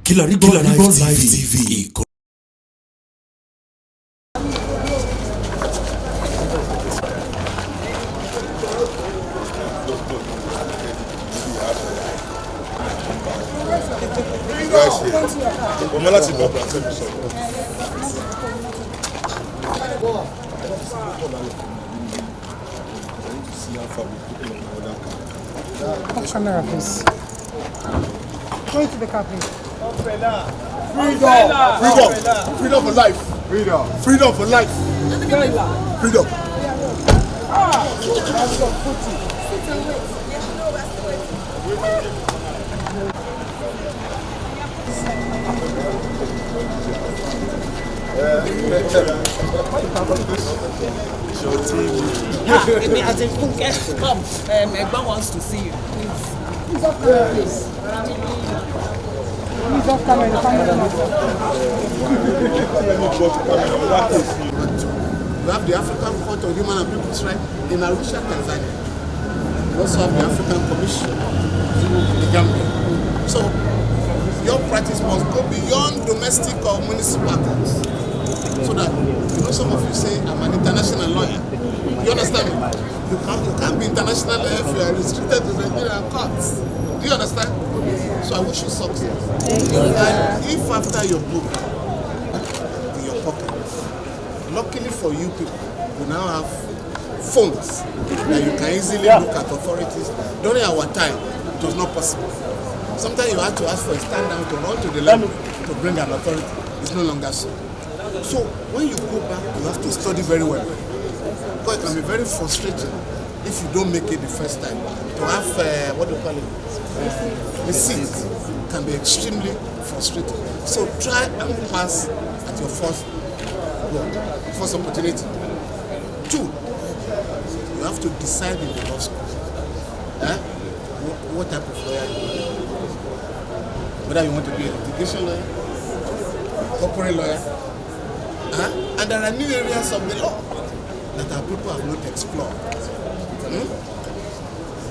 Kilarigbo Live TV. Camera, please. Go into the car, please. Freedom for life. Freedom for life. Freedom. Come, Egba wants to see you. Please off camera, please. Please off camera. We have the African Court of Human and People's Rights in Arusha, Tanzania. We also have the African Commission in the Gambia. So your practice must go beyond domestic or municipal courts. So that, some of you say, I'm an international lawyer. You understand me? You can't be international lawyer if you are restricted to Nigerian courts. Do you understand? So I wish you success. And if after your book in your pocket, luckily for you people, you now have phones that you can easily look at authorities. During our time, it was not possible. Sometimes you had to ask for a stand down to run to the library to bring an authority. It's no longer so. So when you go back, you have to study very well. Because it can be very frustrating if you don't make it the first time. To have, what do you call it? Receipt can be extremely frustrating. So try and pass at your first opportunity. 2, you have to decide in the law school. What type of lawyer you want. Whether you want to be a litigation lawyer, corporate lawyer, and there are new areas of the law that our people have not explored.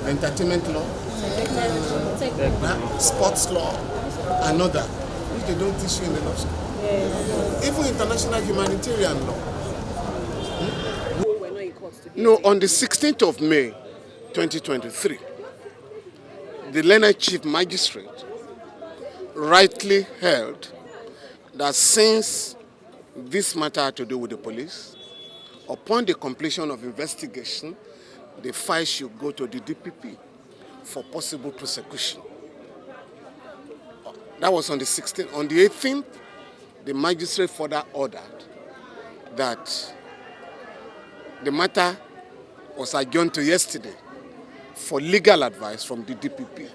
Entertainment law, sports law, and other, which they don't teach you in the law school. Even international humanitarian law. No, on the 16th of May, 2023, the Learned Chief Magistrate rightly held that since this matter had to do with the police, upon the completion of investigation, the file should go to the DPP for possible prosecution. That was on the 16th. On the 18th, the magistrate further ordered that the matter was adjourned to yesterday for legal advice from the DPP.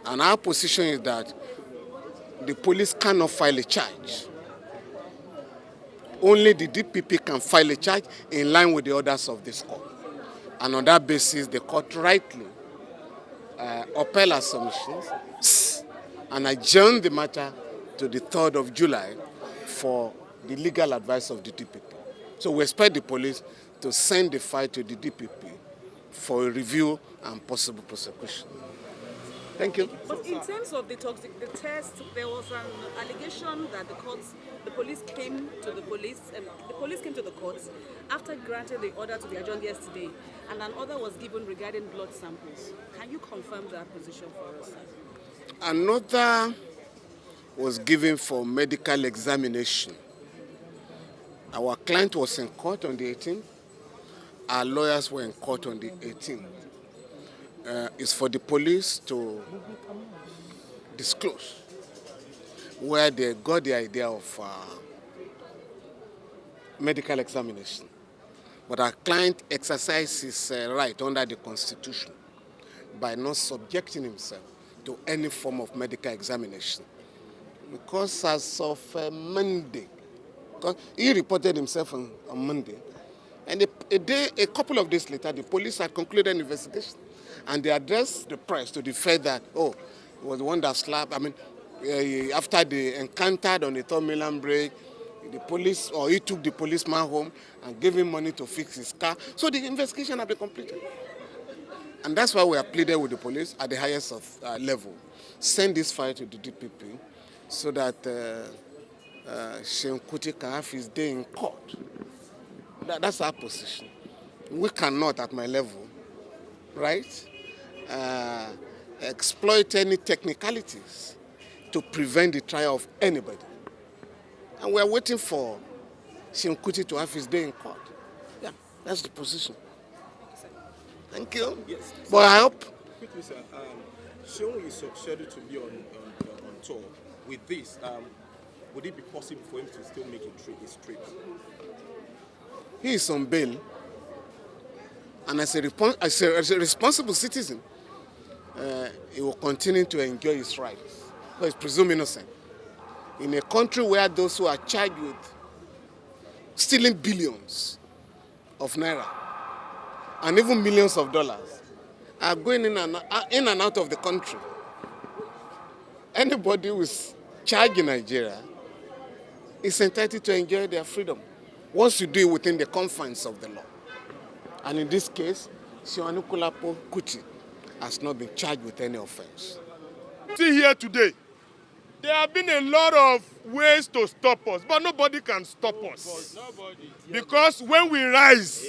And our position is that the police cannot file a charge. Only the DPP can file a charge in line with the orders of this court. And on that basis, the court rightly upheld our submissions and adjourned the matter to the 3rd of July for the legal advice of the DPP. So we expect the police to send the file to the DPP for a review and possible prosecution. Thank you. But in terms of the test, there was an allegation that the police came to the courts after granting the order to be adjourned yesterday, and an order was given regarding blood samples. Can you confirm that position for us? Another was given for medical examination. Our client was in court on the 18th. Our lawyers were in court on the 18th. It's for the police to disclose where they got the idea of medical examination. But our client exercised his right under the Constitution by not subjecting himself to any form of medical examination. Because as of Monday, because he reported himself on Monday, and a couple of days later, the police had concluded an investigation. And they addressed the press to the fact that, he was the one that slapped. After they encountered on the 3rd Milan break, he took the policeman home and gave him money to fix his car. So the investigation had been completed. And that's why we have pleaded with the police at the highest level. Send this file to the DPP so that Seun Kuti can have his day in court. That's our position. We cannot, at my level, right, exploit any technicalities to prevent the trial of anybody. And we're waiting for Seun Kuti to have his day in court. Yeah, that's the position. Thank you. Yes. But I hope. Quickly, sir. Seun is scheduled to be on tour. With this, would it be possible for him to still make his trip? He is on bail. And as a responsible citizen, he will continue to enjoy his rights. Because he's presumed innocent. In a country where those who are charged with stealing billions of naira and even millions of dollars are going in and out of the country. Anybody who is charged in Nigeria is entitled to enjoy their freedom once you do it within the confines of the law. And in this case, Seun Kuti has not been charged with any offense. See here today, there have been a lot of ways to stop us, but nobody can stop us. Because when we rise,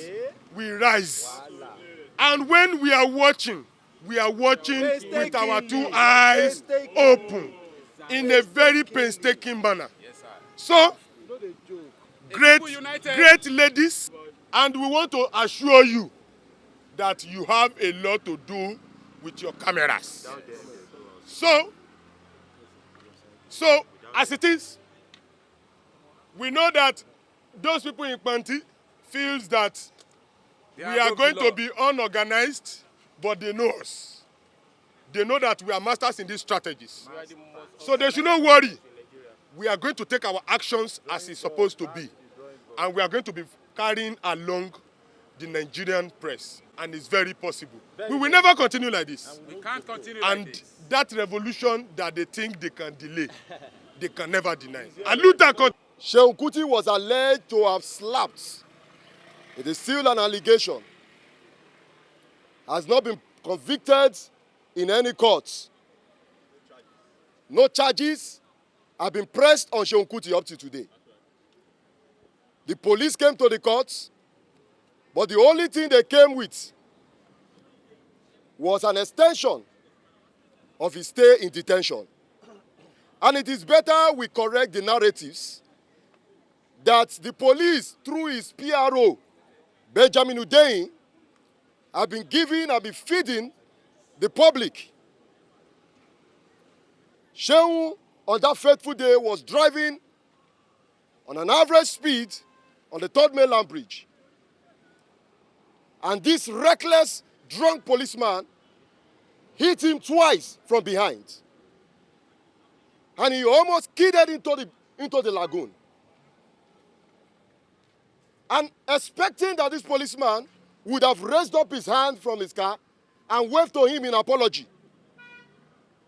we rise. And when we are watching with our two eyes open in a very painstaking manner. So, great ladies, and we want to assure you that you have a lot to do with your cameras. So as it is, we know that those people in Panti feels that we are going to be unorganized, but they know us. They know that we are masters in these strategies. So they should not worry. We are going to take our actions as it's supposed to be. And we are going to be carrying along the Nigerian press. And it's very possible. We will never continue like this. We can't continue and like this. That revolution that they think they can delay, they can never deny. And Luther Seun Kuti was alleged to have slapped. It is still an allegation. Has not been convicted in any court. No charges have been pressed on Seun Kuti up to today. The police came to the court, but the only thing they came with was an extension of his stay in detention. And it is better we correct the narratives that the police, through his PRO, Benjamin Hundeyin, have been feeding the public. Seun, on that fateful day, was driving on an average speed on the 3rd Mainland Bridge. And this reckless, drunk policeman hit him twice from behind. And he almost skidded into the lagoon. And expecting that this policeman would have raised up his hand from his car and waved to him in apology.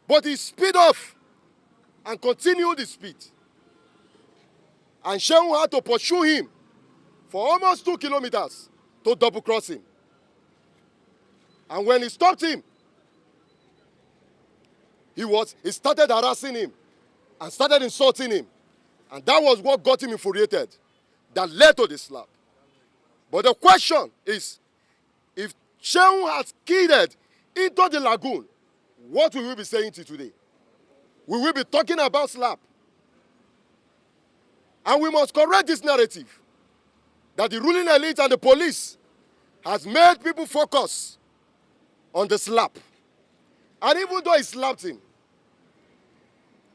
But he sped off and continued his speed. And Seun had to pursue him for almost 2 kilometers to double cross him. And when he stopped him, he started harassing him and started insulting him. And that was what got him infuriated, that led to the slap. But the question is, if Seun had skidded into the lagoon, what will we be saying to today? We will be talking about slap. And we must correct this narrative that the ruling elite and the police has made people focus on the slap. And even though he slapped him,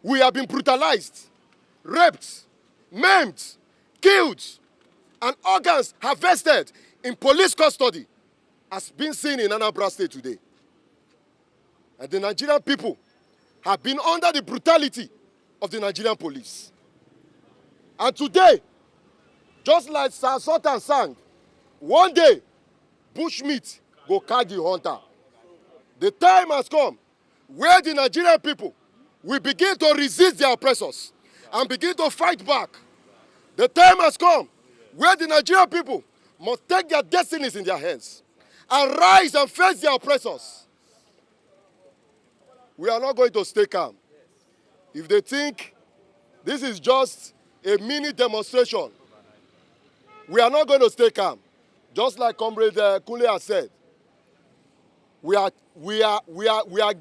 we have been brutalized, raped, maimed, killed, and organs harvested in police custody, as been seen in Anambra State today. And the Nigerian people have been under the brutality of the Nigerian police. And today, just like Sir Sultan sang, one day, bushmeat go catch the hunter. The time has come where the Nigerian people will begin to resist their oppressors and begin to fight back. The time has come where the Nigerian people must take their destinies in their hands and rise and face their oppressors. We are not going to stay calm. If they think this is just a mini demonstration, we are not going to stay calm. Just like Comrade Kunle has said, we are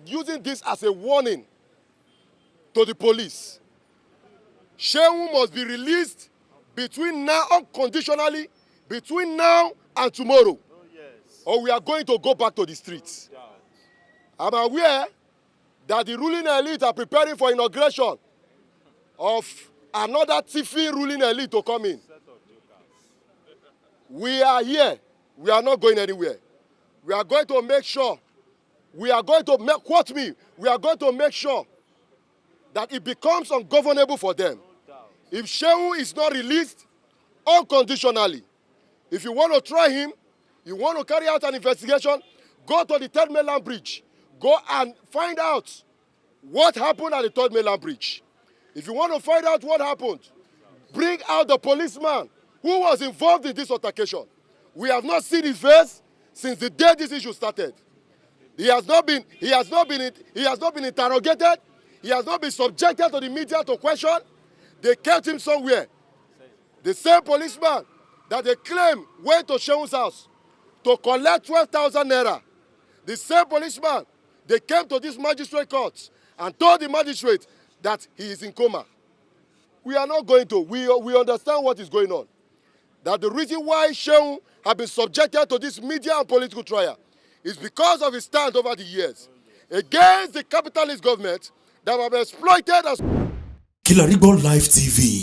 using this as a warning to the police. Seun must be released between now, unconditionally, between now and tomorrow. Or we are going to go back to the streets. I'm aware that the ruling elite are preparing for inauguration of another Tiffy ruling elite to come in. We are here. We are not going anywhere. We are going to make sure, we are going to make sure that it becomes ungovernable for them. If Seun is not released unconditionally, if you want to try him, you want to carry out an investigation, go to the Third Mainland Bridge. Go and find out what happened at the Third Mainland Bridge. If you want to find out what happened, bring out the policeman who was involved in this altercation. We have not seen his face since the day this issue started. He has not been interrogated. He has not been subjected to the media to question. They kept him somewhere. The same policeman that they claim went to Seun's house to collect 12,000 naira. The same policeman, they came to this magistrate court and told the magistrate that he is in coma. We are not going to. We understand what is going on. That the reason why Seun has been subjected to this media and political trial is because of his stand over the years against the capitalist government that have exploited us. Kilarigbo Live TV.